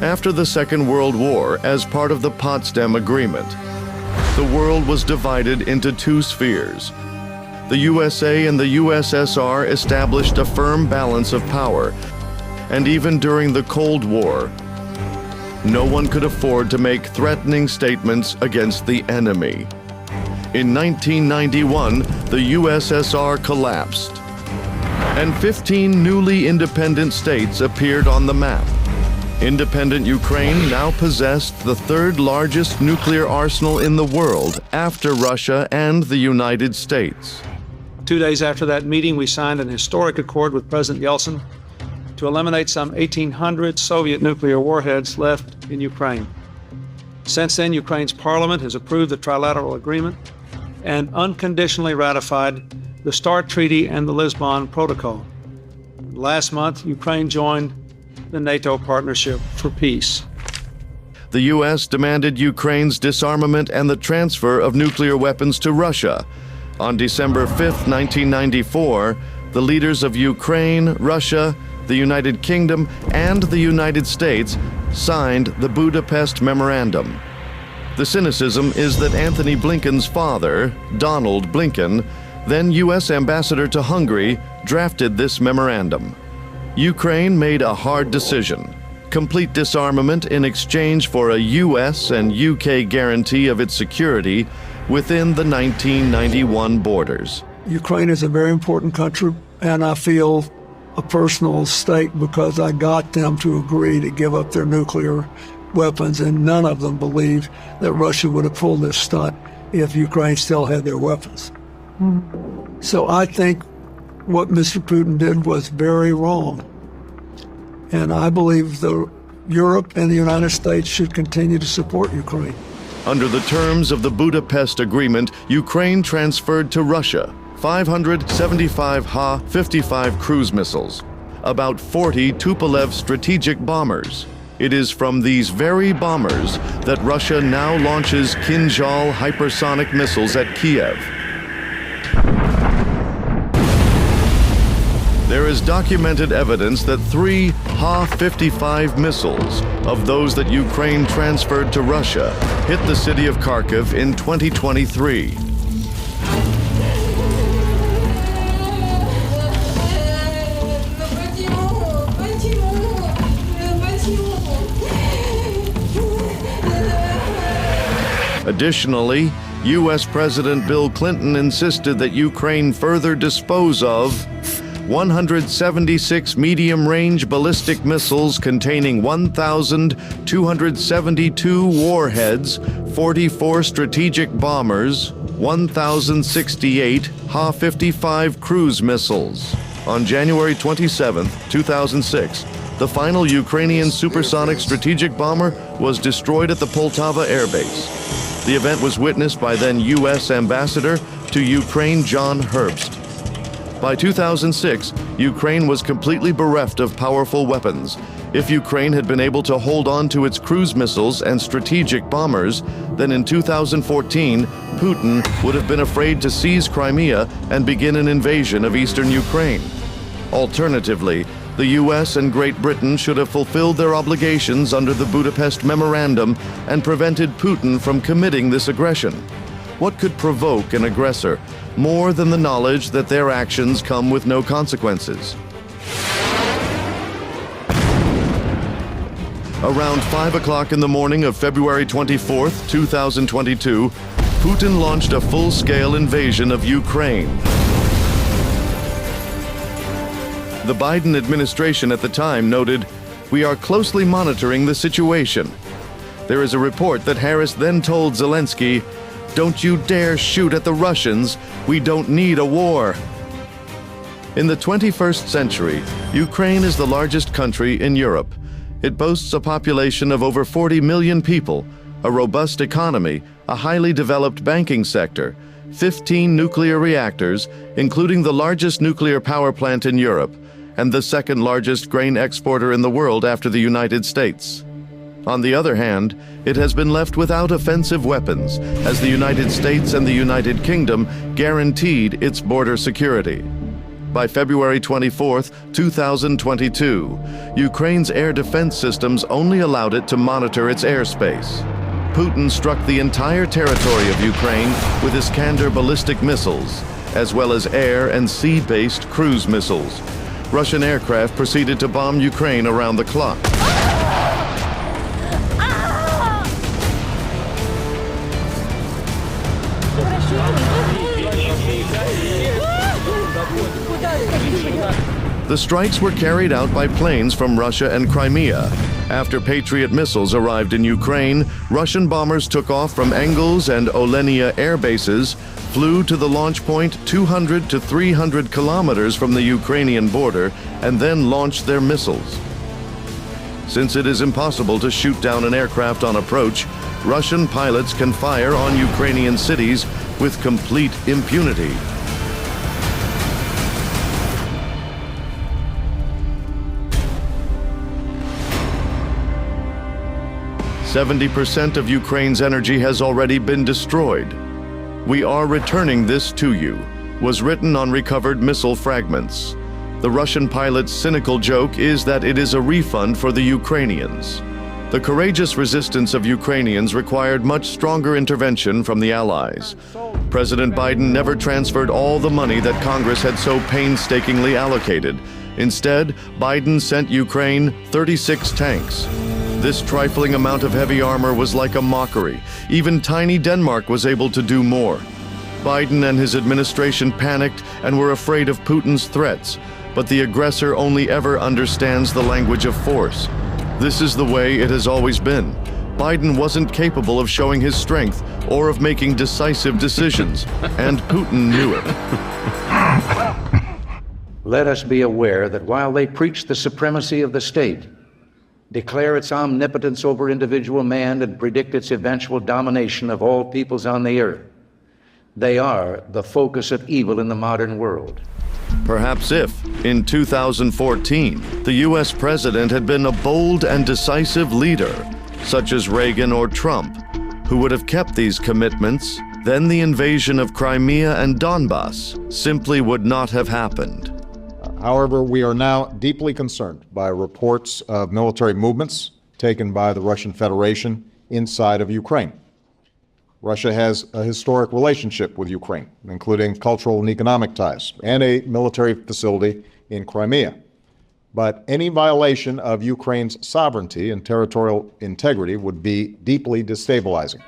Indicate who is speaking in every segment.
Speaker 1: After the Second World War, as part of the Potsdam Agreement, the world was divided into two spheres. The USA and the USSR established a firm balance of power, and even during the Cold War, no one could afford to make threatening statements against the enemy. In 1991, the USSR collapsed, and 15 newly independent states appeared on the map. Independent Ukraine now possessed the third largest nuclear arsenal in the world after Russia and the United States.
Speaker 2: 2 days after that meeting, we signed an historic accord with President Yeltsin to eliminate some 1,800 Soviet nuclear warheads left in Ukraine. Since then, Ukraine's parliament has approved the trilateral agreement and unconditionally ratified the START Treaty and the Lisbon Protocol. Last month, Ukraine joined the NATO Partnership for Peace.
Speaker 1: The U.S. demanded Ukraine's disarmament and the transfer of nuclear weapons to Russia. On December 5, 1994, the leaders of Ukraine, Russia, the United Kingdom, and the United States signed the Budapest Memorandum. The cynicism is that Antony Blinken's father, Donald Blinken, then U.S. ambassador to Hungary, drafted this memorandum. Ukraine made a hard decision: complete disarmament in exchange for a U.S. and U.K. guarantee of its security within the 1991 borders.
Speaker 3: Ukraine is a very important country, and I feel a personal stake because I got them to agree to give up their nuclear weapons, and none of them believed that Russia would have pulled this stunt if Ukraine still had their weapons. So I think what Mr. Putin did was very wrong. And I believe Europe and the United States should continue to support Ukraine.
Speaker 1: Under the terms of the Budapest Agreement, Ukraine transferred to Russia 575 Ha-55 cruise missiles, about 40 Tupolev strategic bombers. It is from these very bombers that Russia now launches Kinzhal hypersonic missiles at Kiev. There is documented evidence that 3 Ha-55 missiles of those that Ukraine transferred to Russia hit the city of Kharkiv in 2023. Additionally, U.S. President Bill Clinton insisted that Ukraine further dispose of 176 medium-range ballistic missiles containing 1,272 warheads, 44 strategic bombers, 1,068 Ha-55 cruise missiles. On January 27, 2006, the final Ukrainian supersonic strategic bomber was destroyed at the Poltava Air Base. The event was witnessed by then U.S. Ambassador to Ukraine John Herbst. By 2006, Ukraine was completely bereft of powerful weapons. If Ukraine had been able to hold on to its cruise missiles and strategic bombers, then in 2014, Putin would have been afraid to seize Crimea and begin an invasion of eastern Ukraine. Alternatively, the U.S. and Great Britain should have fulfilled their obligations under the Budapest Memorandum and prevented Putin from committing this aggression. What could provoke an aggressor more than the knowledge that their actions come with no consequences? Around 5 o'clock in the morning of February 24, 2022, Putin launched a full-scale invasion of Ukraine. The Biden administration at the time noted, "We are closely monitoring the situation." There is a report that Harris then told Zelensky, "Don't you dare shoot at the Russians. We don't need a war." In the 21st century, Ukraine is the largest country in Europe. It boasts a population of over 40 million people, a robust economy, a highly developed banking sector, 15 nuclear reactors, including the largest nuclear power plant in Europe, and the second largest grain exporter in the world after the United States. On the other hand, it has been left without offensive weapons, as the United States and the United Kingdom guaranteed its border security. By February 24, 2022, Ukraine's air defense systems only allowed it to monitor its airspace. Putin struck the entire territory of Ukraine with Iskander ballistic missiles, as well as air and sea-based cruise missiles. Russian aircraft proceeded to bomb Ukraine around the clock. The strikes were carried out by planes from Russia and Crimea. After Patriot missiles arrived in Ukraine, Russian bombers took off from Engels and Olenia air bases, flew to the launch point 200 to 300 kilometers from the Ukrainian border, and then launched their missiles. Since it is impossible to shoot down an aircraft on approach, Russian pilots can fire on Ukrainian cities with complete impunity. 70% of Ukraine's energy has already been destroyed. "We are returning this to you," was written on recovered missile fragments. The Russian pilot's cynical joke is that it is a refund for the Ukrainians. The courageous resistance of Ukrainians required much stronger intervention from the Allies. President Biden never transferred all the money that Congress had so painstakingly allocated. Instead, Biden sent Ukraine 36 tanks. This trifling amount of heavy armor was like a mockery. Even tiny Denmark was able to do more. Biden and his administration panicked and were afraid of Putin's threats, but the aggressor only ever understands the language of force. This is the way it has always been. Biden wasn't capable of showing his strength or of making decisive decisions, and Putin knew it.
Speaker 4: Let us be aware that while they preach the supremacy of the state, declare its omnipotence over individual man, and predict its eventual domination of all peoples on the earth, they are the focus of evil in the modern world.
Speaker 1: Perhaps if, in 2014, the U.S. president had been a bold and decisive leader, such as Reagan or Trump, who would have kept these commitments, then the invasion of Crimea and Donbass simply would not have happened.
Speaker 5: However, we are now deeply concerned by reports of military movements taken by the Russian Federation inside of Ukraine. Russia has a historic relationship with Ukraine, including cultural and economic ties, and a military facility in Crimea. But any violation of Ukraine's sovereignty and territorial integrity would be deeply destabilizing.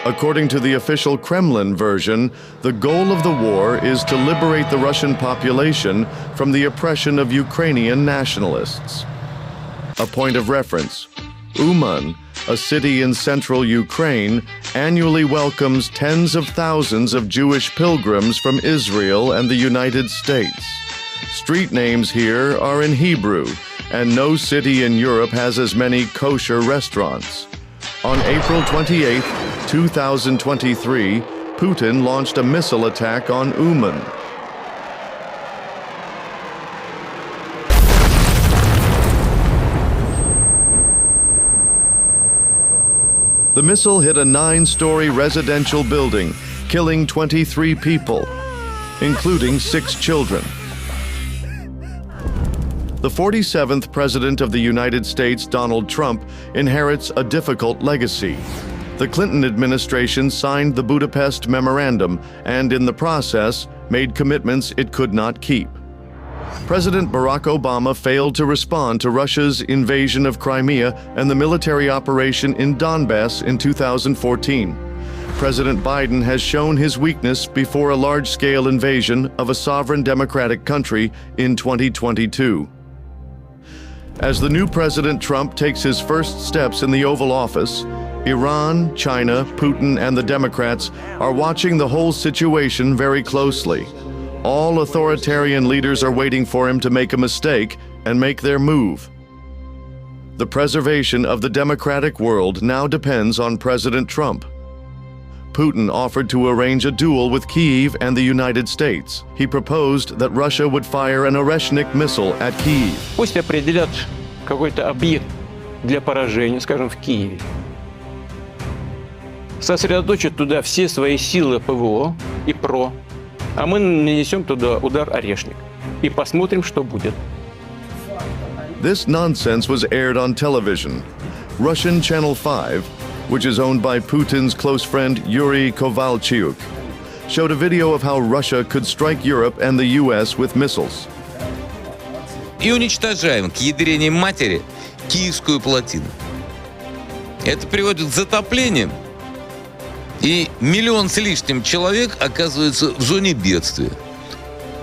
Speaker 1: According to the official Kremlin version, the goal of the war is to liberate the Russian population from the oppression of Ukrainian nationalists. A point of reference: Uman, a city in central Ukraine, annually welcomes tens of thousands of Jewish pilgrims from Israel and the United States. Street names here are in Hebrew, and no city in Europe has as many kosher restaurants. On April 28, 2023, Putin launched a missile attack on Uman. The missile hit a 9-story residential building, killing 23 people, including 6 children. The 47th President of the United States, Donald Trump, inherits a difficult legacy. The Clinton administration signed the Budapest Memorandum and, in the process, made commitments it could not keep. President Barack Obama failed to respond to Russia's invasion of Crimea and the military operation in Donbass in 2014. President Biden has shown his weakness before a large-scale invasion of a sovereign democratic country in 2022. As the new President Trump takes his first steps in the Oval Office, Iran, China, Putin, and the Democrats are watching the whole situation very closely. All authoritarian leaders are waiting for him to make a mistake and make their move. The preservation of the democratic world now depends on President Trump. Putin offered to arrange a duel with Kyiv and the United States. He proposed that Russia would fire an Oreshnik missile at Kyiv.
Speaker 6: Пусть определят какой-то объект для поражения, скажем, в Киеве. Сосредоточат туда все свои силы ПВО и ПРО А мы нанесем туда удар орешник. И посмотрим, что будет.
Speaker 1: This nonsense was aired on television. Russian Channel 5, which is owned by Putin's close friend Yuri Kovalchuk, showed a video of how Russia could strike Europe and the US with missiles.
Speaker 7: И уничтожаем к ядрене матери Киевскую плотину. Это приводит к затоплениям, и 1 миллион с лишним человек оказывается в зоне бедствия.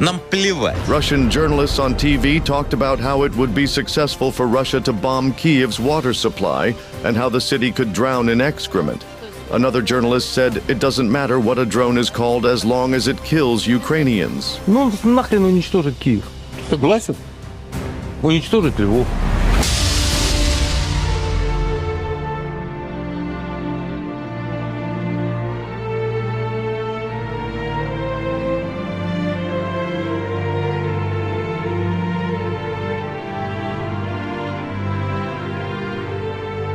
Speaker 7: Нам плевать.
Speaker 1: Russian journalists on TV talked about how it would be successful for Russia to bomb Kiev's water supply and how the city could drown in excrement. Another journalist said it doesn't matter what a drone is called as long as it kills Ukrainians.
Speaker 6: Ну, нахрен уничтожить Киев. Согласен? Уничтожить Львов.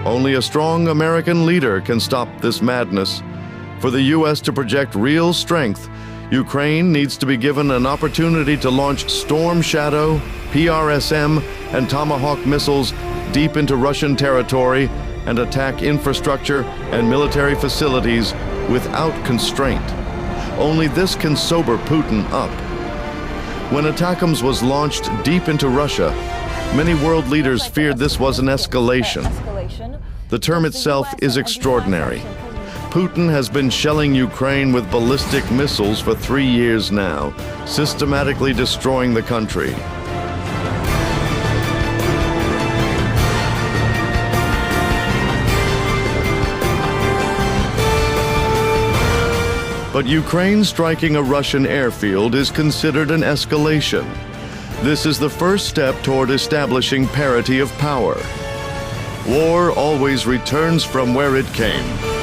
Speaker 1: Only a strong American leader can stop this madness. For the U.S. to project real strength, Ukraine needs to be given an opportunity to launch Storm Shadow, PRSM, and Tomahawk missiles deep into Russian territory and attack infrastructure and military facilities without constraint. Only this can sober Putin up. When ATACMS was launched deep into Russia, many world leaders feared this was an escalation. The term itself is extraordinary. Putin has been shelling Ukraine with ballistic missiles for 3 years now, systematically destroying the country. But Ukraine striking a Russian airfield is considered an escalation. This is the first step toward establishing parity of power. War always returns from where it came.